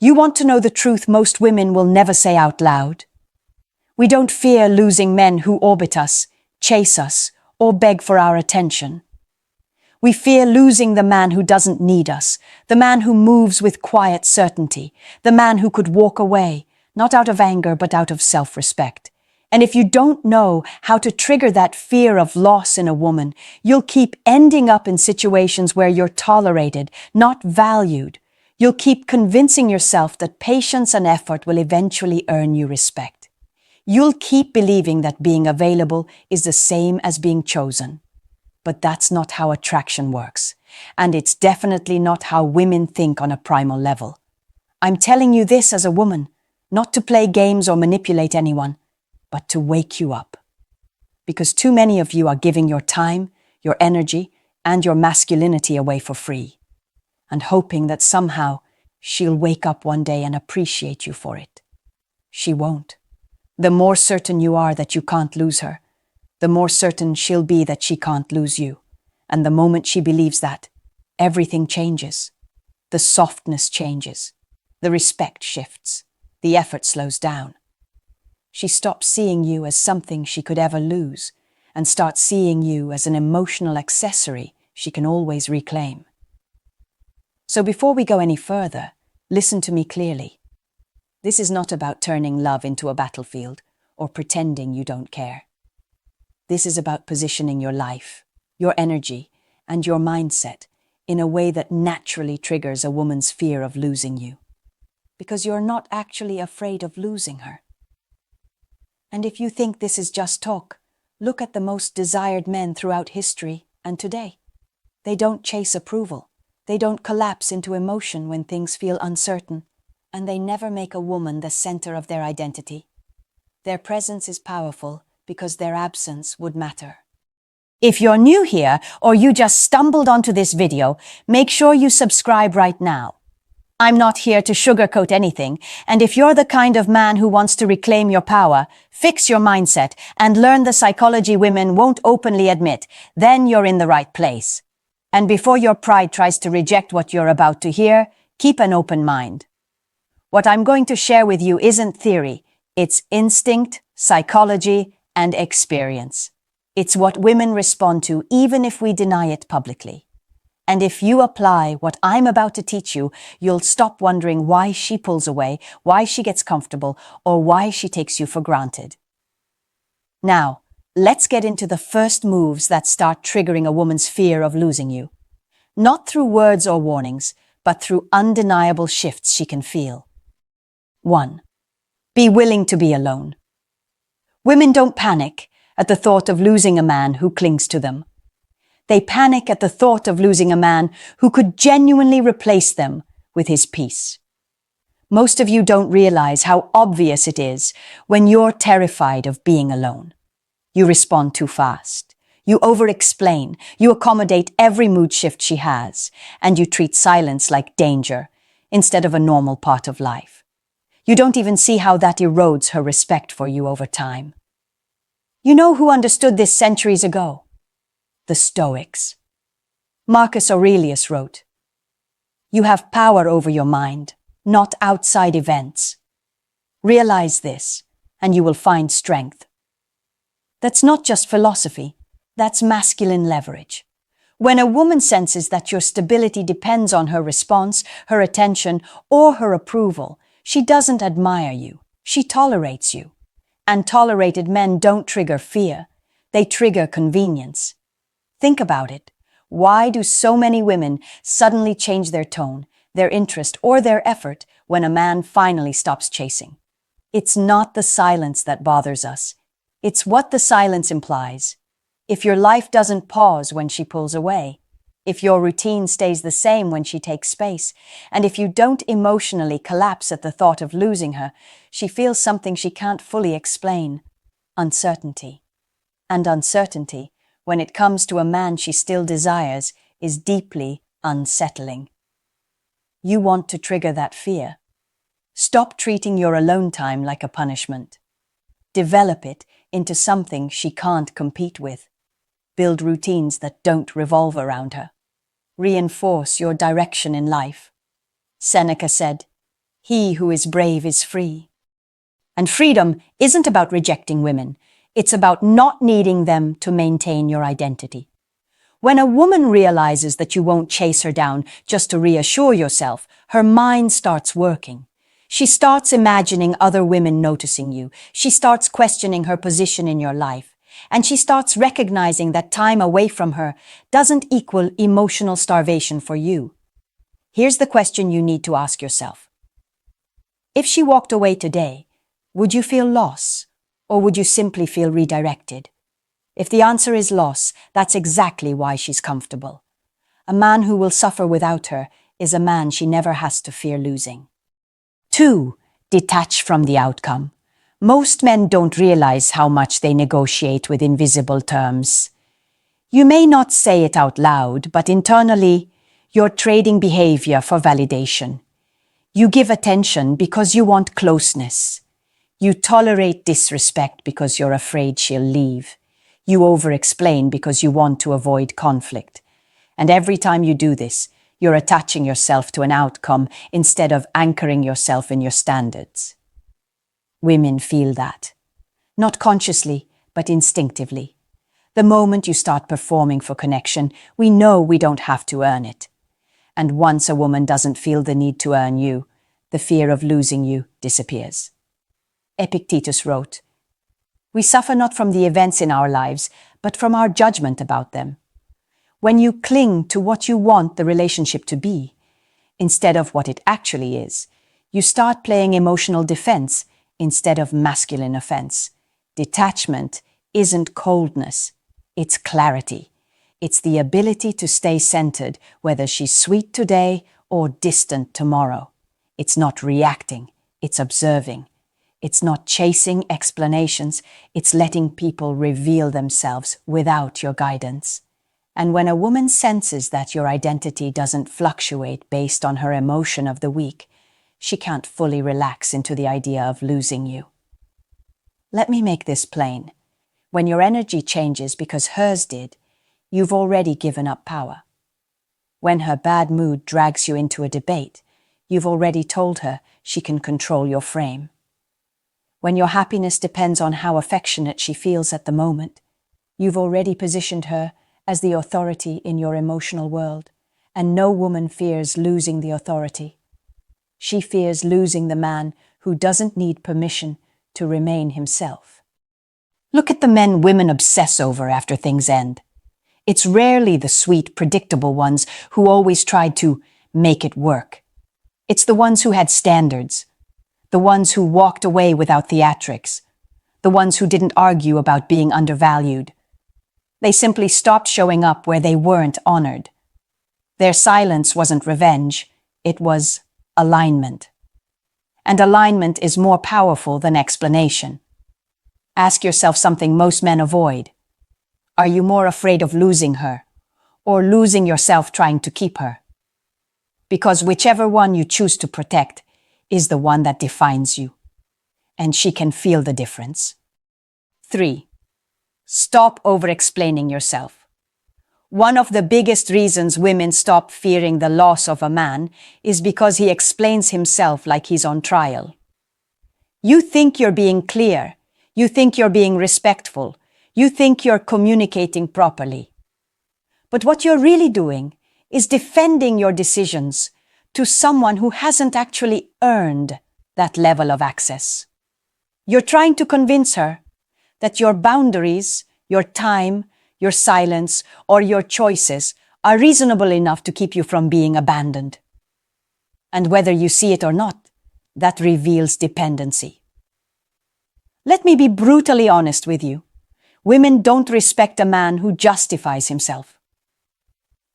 You want to know the truth most women will never say out loud? We don't fear losing men who orbit us, chase us, or beg for our attention. We fear losing the man who doesn't need us, the man who moves with quiet certainty, the man who could walk away, not out of anger but out of self-respect. And if you don't know how to trigger that fear of loss in a woman, you'll keep ending up in situations where you're tolerated, not valued. You'll keep convincing yourself that patience and effort will eventually earn you respect. You'll keep believing that being available is the same as being chosen. But that's not how attraction works, and it's definitely not how women think on a primal level. I'm telling you this as a woman, not to play games or manipulate anyone, but to wake you up. Because too many of you are giving your time, your energy, and your masculinity away for free, and hoping that somehow she'll wake up one day and appreciate you for it. She won't. The more certain you are that you can't lose her, the more certain she'll be that she can't lose you. And the moment she believes that, everything changes. The softness changes. The respect shifts. The effort slows down. She stops seeing you as something she could ever lose and starts seeing you as an emotional accessory she can always reclaim. So before we go any further, listen to me clearly. This is not about turning love into a battlefield or pretending you don't care. This is about positioning your life, your energy, and your mindset in a way that naturally triggers a woman's fear of losing you. Because you're not actually afraid of losing her. And if you think this is just talk, look at the most desired men throughout history and today. They don't chase approval. They don't collapse into emotion when things feel uncertain. And they never make a woman the center of their identity. Their presence is powerful because their absence would matter. If you're new here or you just stumbled onto this video, make sure you subscribe right now. I'm not here to sugarcoat anything, and if you're the kind of man who wants to reclaim your power, fix your mindset, and learn the psychology women won't openly admit, then you're in the right place. And before your pride tries to reject what you're about to hear, keep an open mind. What I'm going to share with you isn't theory, it's instinct, psychology, and experience. It's what women respond to even if we deny it publicly. And if you apply what I'm about to teach you, you'll stop wondering why she pulls away, why she gets comfortable, or why she takes you for granted. Now, let's get into the first moves that start triggering a woman's fear of losing you. Not through words or warnings, but through undeniable shifts she can feel. 1. Be willing to be alone. Women don't panic at the thought of losing a man who clings to them. They panic at the thought of losing a man who could genuinely replace them with his peace. Most of you don't realize how obvious it is when you're terrified of being alone. You respond too fast. You overexplain. You accommodate every mood shift she has, and you treat silence like danger instead of a normal part of life. You don't even see how that erodes her respect for you over time. You know who understood this centuries ago? The Stoics. Marcus Aurelius wrote, "You have power over your mind, not outside events. Realize this, and you will find strength." That's not just philosophy, that's masculine leverage. When a woman senses that your stability depends on her response, her attention, or her approval, she doesn't admire you, she tolerates you. And tolerated men don't trigger fear, they trigger convenience. Think about it. Why do so many women suddenly change their tone, their interest, or their effort when a man finally stops chasing? It's not the silence that bothers us. It's what the silence implies. If your life doesn't pause when she pulls away, if your routine stays the same when she takes space, and if you don't emotionally collapse at the thought of losing her, she feels something she can't fully explain: uncertainty. And uncertainty, when it comes to a man she still desires, is deeply unsettling. You want to trigger that fear. Stop treating your alone time like a punishment. Develop it into something she can't compete with. Build routines that don't revolve around her. Reinforce your direction in life. Seneca said, He who is brave is free. And freedom isn't about rejecting women. It's about not needing them to maintain your identity. When a woman realizes that you won't chase her down just to reassure yourself, her mind starts working. She starts imagining other women noticing you. She starts questioning her position in your life. And she starts recognizing that time away from her doesn't equal emotional starvation for you. Here's the question you need to ask yourself. If she walked away today, would you feel loss, or would you simply feel redirected? If the answer is loss, that's exactly why she's comfortable. A man who will suffer without her is a man she never has to fear losing. 2. Detach from the outcome. Most men don't realize how much they negotiate with invisible terms. You may not say it out loud, but internally, you're trading behavior for validation. You give attention because you want closeness. You tolerate disrespect because you're afraid she'll leave. You overexplain because you want to avoid conflict. And every time you do this, you're attaching yourself to an outcome instead of anchoring yourself in your standards. Women feel that. Not consciously, but instinctively. The moment you start performing for connection, we know we don't have to earn it. And once a woman doesn't feel the need to earn you, the fear of losing you disappears. Epictetus wrote, "We suffer not from the events in our lives, but from our judgment about them." When you cling to what you want the relationship to be, instead of what it actually is, you start playing emotional defense instead of masculine offense. Detachment isn't coldness, it's clarity. It's the ability to stay centered, whether she's sweet today or distant tomorrow. It's not reacting, it's observing. It's not chasing explanations, it's letting people reveal themselves without your guidance. And when a woman senses that your identity doesn't fluctuate based on her emotion of the week, she can't fully relax into the idea of losing you. Let me make this plain. When your energy changes because hers did, you've already given up power. When her bad mood drags you into a debate, you've already told her she can control your frame. When your happiness depends on how affectionate she feels at the moment, you've already positioned her as the authority in your emotional world, and no woman fears losing the authority. She fears losing the man who doesn't need permission to remain himself. Look at the men women obsess over after things end. It's rarely the sweet, predictable ones who always tried to make it work. It's the ones who had standards, the ones who walked away without theatrics, the ones who didn't argue about being undervalued. They simply stopped showing up where they weren't honored. Their silence wasn't revenge, it was alignment. And alignment is more powerful than explanation. Ask yourself something most men avoid. Are you more afraid of losing her, or losing yourself trying to keep her? Because whichever one you choose to protect is the one that defines you, and she can feel the difference. 3. Stop over-explaining yourself. One of the biggest reasons women stop fearing the loss of a man is because he explains himself like he's on trial. You think you're being clear, you think you're being respectful, you think you're communicating properly. But what you're really doing is defending your decisions to someone who hasn't actually earned that level of access. You're trying to convince her that your boundaries, your time, your silence, or your choices are reasonable enough to keep you from being abandoned. And whether you see it or not, that reveals dependency. Let me be brutally honest with you. Women don't respect a man who justifies himself.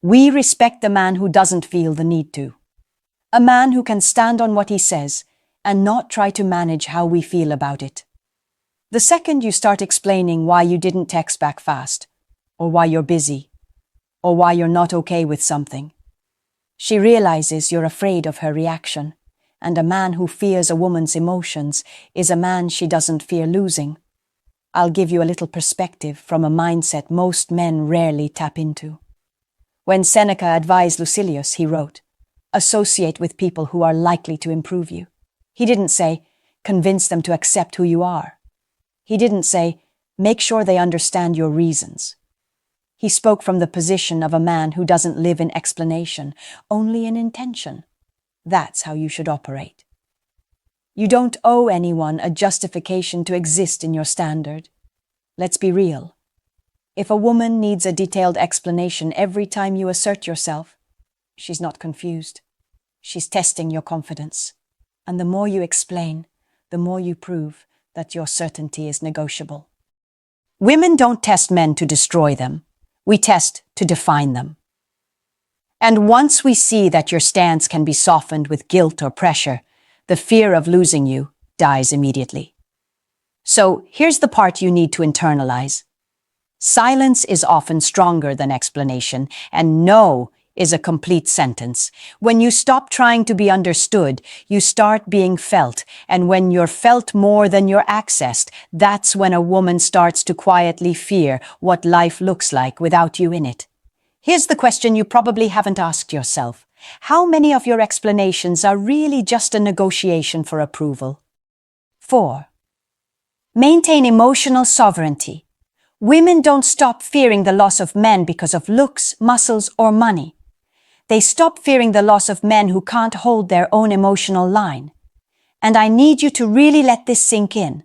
We respect a man who doesn't feel the need to. A man who can stand on what he says and not try to manage how we feel about it. The second you start explaining why you didn't text back fast, or why you're busy, or why you're not okay with something, she realizes you're afraid of her reaction, and a man who fears a woman's emotions is a man she doesn't fear losing. I'll give you a little perspective from a mindset most men rarely tap into. When Seneca advised Lucilius, he wrote, "Associate with people who are likely to improve you." He didn't say, convince them to accept who you are. He didn't say, make sure they understand your reasons. He spoke from the position of a man who doesn't live in explanation, only in intention. That's how you should operate. You don't owe anyone a justification to exist in your standard. Let's be real. If a woman needs a detailed explanation every time you assert yourself, she's not confused. She's testing your confidence. And the more you explain, the more you prove that your certainty is negotiable. Women don't test men to destroy them. We test to define them. And once we see that your stance can be softened with guilt or pressure, the fear of losing you dies immediately. So here's the part you need to internalize. Silence is often stronger than explanation, and no is a complete sentence. When you stop trying to be understood, you start being felt, and when you're felt more than you're accessed, that's when a woman starts to quietly fear what life looks like without you in it. Here's the question you probably haven't asked yourself. How many of your explanations are really just a negotiation for approval? 4. Maintain emotional sovereignty. Women don't stop fearing the loss of men because of looks, muscles, or money. They stop fearing the loss of men who can't hold their own emotional line. And I need you to really let this sink in.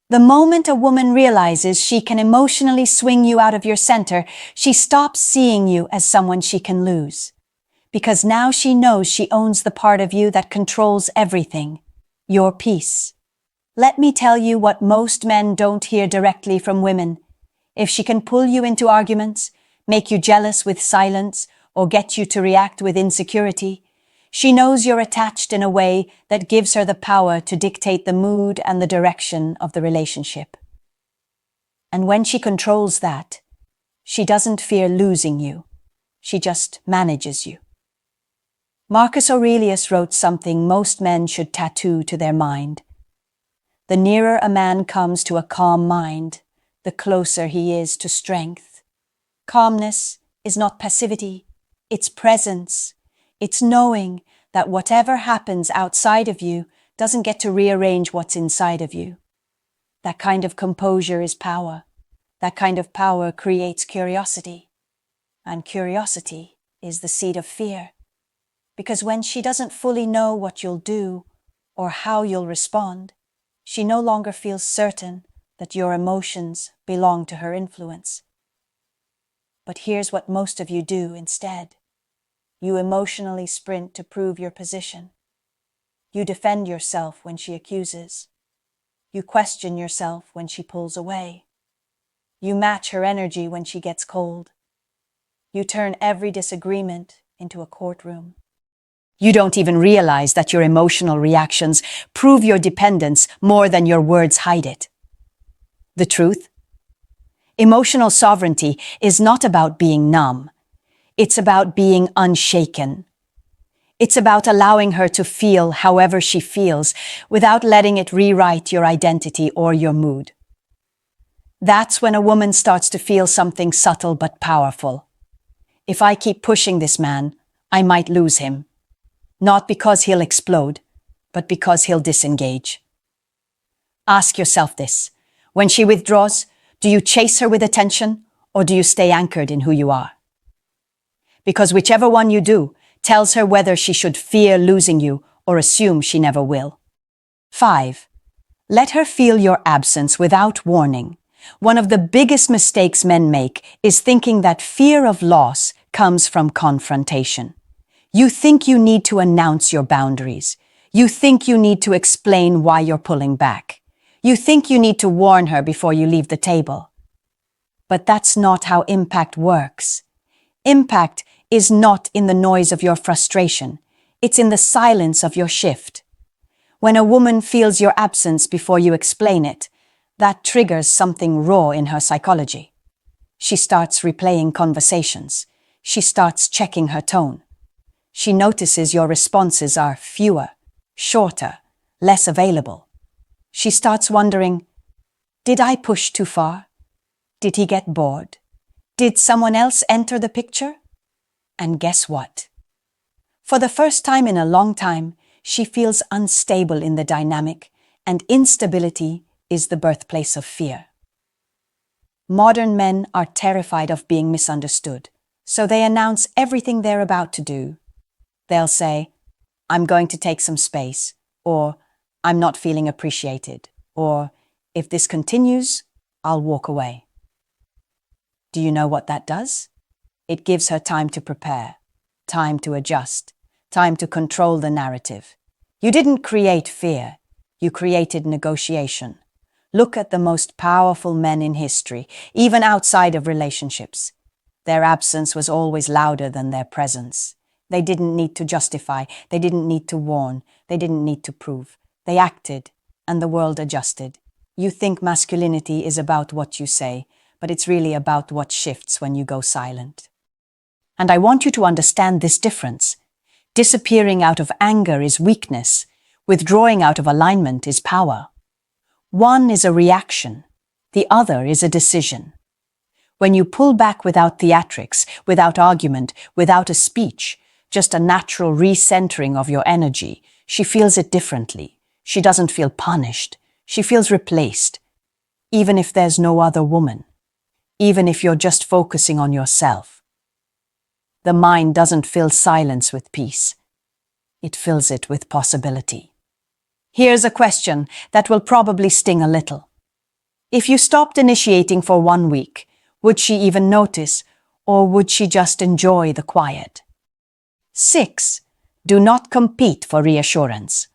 The moment a woman realizes she can emotionally swing you out of your center, she stops seeing you as someone she can lose. Because now she knows she owns the part of you that controls everything, your peace. Let me tell you what most men don't hear directly from women. If she can pull you into arguments, make you jealous with silence, or get you to react with insecurity, she knows you're attached in a way that gives her the power to dictate the mood and the direction of the relationship. And when she controls that, she doesn't fear losing you. She just manages you. Marcus Aurelius wrote something most men should tattoo to their mind. The nearer a man comes to a calm mind, the closer he is to strength. Calmness is not passivity, it's presence. It's knowing that whatever happens outside of you doesn't get to rearrange what's inside of you. That kind of composure is power. That kind of power creates curiosity. And curiosity is the seed of fear. Because when she doesn't fully know what you'll do or how you'll respond, she no longer feels certain that your emotions belong to her influence. But here's what most of you do instead. You emotionally sprint to prove your position. You defend yourself when she accuses. You question yourself when she pulls away. You match her energy when she gets cold. You turn every disagreement into a courtroom. You don't even realize that your emotional reactions prove your dependence more than your words hide it. The truth? Emotional sovereignty is not about being numb. It's about being unshaken. It's about allowing her to feel however she feels without letting it rewrite your identity or your mood. That's when a woman starts to feel something subtle but powerful. If I keep pushing this man, I might lose him. Not because he'll explode, but because he'll disengage. Ask yourself this. When she withdraws, do you chase her with attention or do you stay anchored in who you are? Because whichever one you do tells her whether she should fear losing you or assume she never will. 5. Let her feel your absence without warning. One of the biggest mistakes men make is thinking that fear of loss comes from confrontation. You think you need to announce your boundaries. You think you need to explain why you're pulling back. You think you need to warn her before you leave the table. But that's not how impact works. Impact is not in the noise of your frustration. It's in the silence of your shift. When a woman feels your absence before you explain it, that triggers something raw in her psychology. She starts replaying conversations. She starts checking her tone. She notices your responses are fewer, shorter, less available. She starts wondering, did I push too far? Did he get bored? Did someone else enter the picture? And guess what? For the first time in a long time, she feels unstable in the dynamic, and instability is the birthplace of fear. Modern men are terrified of being misunderstood, so they announce everything they're about to do. They'll say, "I'm going to take some space," or "I'm not feeling appreciated," or "If this continues, I'll walk away." Do you know what that does? It gives her time to prepare, time to adjust, time to control the narrative. You didn't create fear, you created negotiation. Look at the most powerful men in history, even outside of relationships. Their absence was always louder than their presence. They didn't need to justify, they didn't need to warn, they didn't need to prove. They acted, and the world adjusted. You think masculinity is about what you say, but it's really about what shifts when you go silent. And I want you to understand this difference. Disappearing out of anger is weakness. Withdrawing out of alignment is power. One is a reaction. The other is a decision. When you pull back without theatrics, without argument, without a speech, just a natural recentering of your energy, she feels it differently. She doesn't feel punished. She feels replaced. Even if there's no other woman. Even if you're just focusing on yourself. The mind doesn't fill silence with peace. It fills it with possibility. Here's a question that will probably sting a little. If you stopped initiating for 1 week, would she even notice, or would she just enjoy the quiet? 6. Do not compete for reassurance.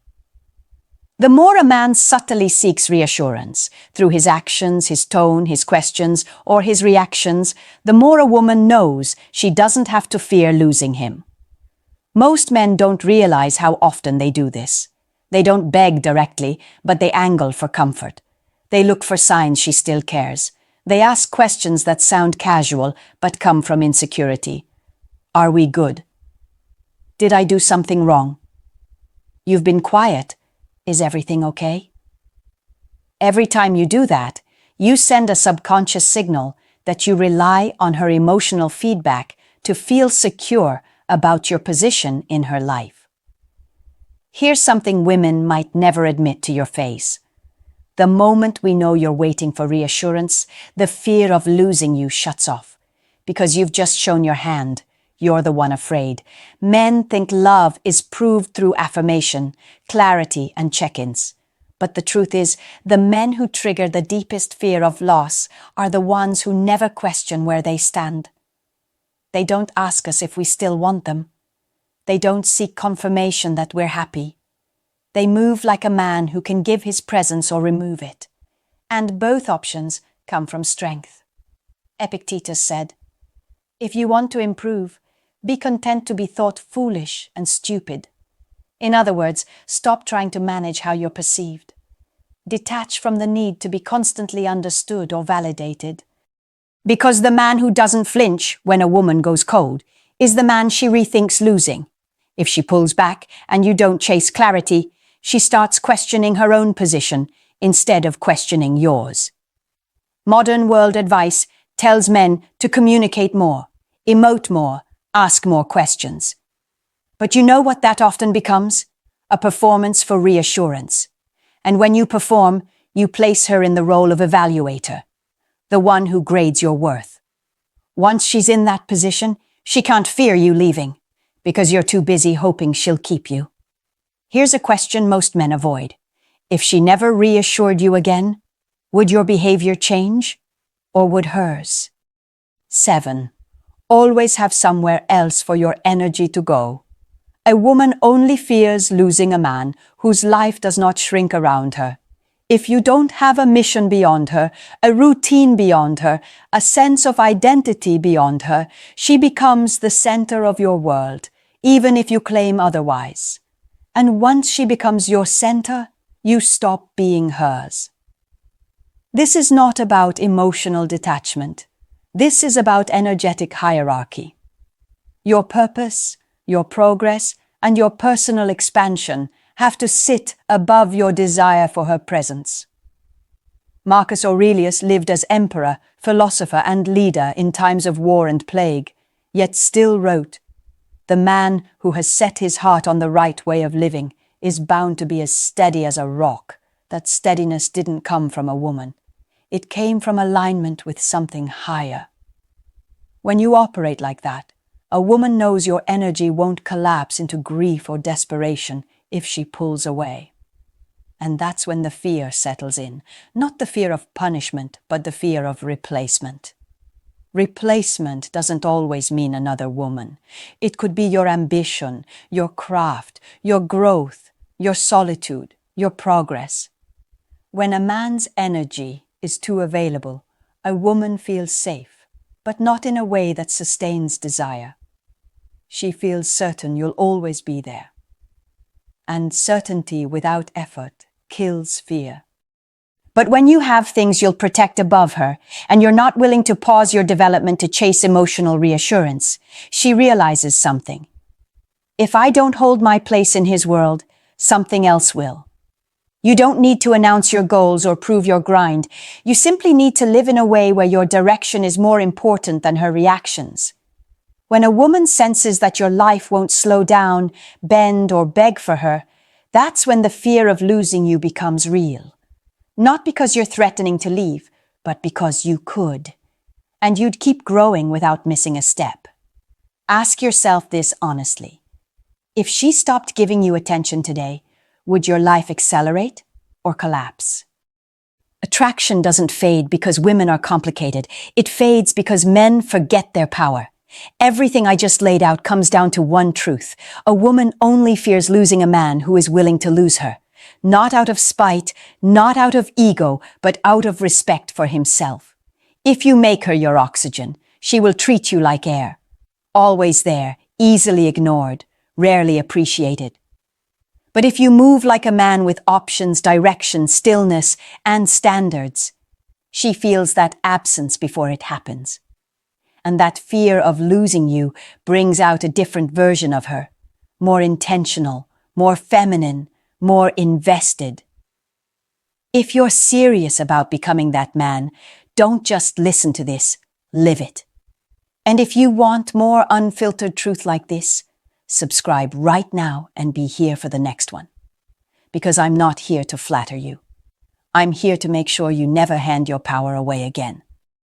The more a man subtly seeks reassurance, through his actions, his tone, his questions, or his reactions, the more a woman knows she doesn't have to fear losing him. Most men don't realize how often they do this. They don't beg directly, but they angle for comfort. They look for signs she still cares. They ask questions that sound casual, but come from insecurity. Are we good? Did I do something wrong? You've been quiet. Is everything okay? Every time you do that, you send a subconscious signal that you rely on her emotional feedback to feel secure about your position in her life. Here's something women might never admit to your face. The moment we know you're waiting for reassurance, the fear of losing you shuts off. Because you've just shown your hand, you're the one afraid. Men think love is proved through affirmation, clarity, and check-ins. But the truth is, the men who trigger the deepest fear of loss are the ones who never question where they stand. They don't ask us if we still want them. They don't seek confirmation that we're happy. They move like a man who can give his presence or remove it. And both options come from strength. Epictetus said, "If you want to improve, be content to be thought foolish and stupid." In other words, stop trying to manage how you're perceived. Detach from the need to be constantly understood or validated. Because the man who doesn't flinch when a woman goes cold is the man she rethinks losing. If she pulls back and you don't chase clarity, she starts questioning her own position instead of questioning yours. Modern world advice tells men to communicate more, emote more, ask more questions. But you know what that often becomes? A performance for reassurance. And when you perform, you place her in the role of evaluator, the one who grades your worth. Once she's in that position, she can't fear you leaving, because you're too busy hoping she'll keep you. Here's a question most men avoid. If she never reassured you again, would your behavior change, or would hers? 7. Always have somewhere else for your energy to go. A woman only fears losing a man whose life does not shrink around her. If you don't have a mission beyond her, a routine beyond her, a sense of identity beyond her, she becomes the center of your world, even if you claim otherwise. And once she becomes your center, you stop being hers. This is not about emotional detachment. This is about energetic hierarchy. Your purpose, your progress, and your personal expansion have to sit above your desire for her presence. Marcus Aurelius lived as emperor, philosopher, and leader in times of war and plague, yet still wrote, "The man who has set his heart on the right way of living is bound to be as steady as a rock. That steadiness didn't come from a woman. It came from alignment with something higher. When you operate like that, a woman knows your energy won't collapse into grief or desperation if she pulls away. And that's when the fear settles in, not the fear of punishment, but the fear of replacement. Replacement doesn't always mean another woman. It could be your ambition, your craft, your growth, your solitude, your progress. When a man's energy is too available, a woman feels safe, but not in a way that sustains desire. She feels certain you'll always be there. And certainty without effort kills fear. But when you have things you'll protect above her, and you're not willing to pause your development to chase emotional reassurance, she realizes something. If I don't hold my place in his world, something else will. You don't need to announce your goals or prove your grind. You simply need to live in a way where your direction is more important than her reactions. When a woman senses that your life won't slow down, bend, or beg for her, that's when the fear of losing you becomes real. Not because you're threatening to leave, but because you could. And you'd keep growing without missing a step. Ask yourself this honestly. If she stopped giving you attention today, would your life accelerate or collapse? Attraction doesn't fade because women are complicated. It fades because men forget their power. Everything I just laid out comes down to one truth. A woman only fears losing a man who is willing to lose her. Not out of spite, not out of ego, but out of respect for himself. If you make her your oxygen, she will treat you like air. Always there, easily ignored, rarely appreciated. But if you move like a man with options, direction, stillness, and standards, she feels that absence before it happens. And that fear of losing you brings out a different version of her, more intentional, more feminine, more invested. If you're serious about becoming that man, don't just listen to this, live it. And if you want more unfiltered truth like this, subscribe right now and be here for the next one. Because I'm not here to flatter you. I'm here to make sure you never hand your power away again.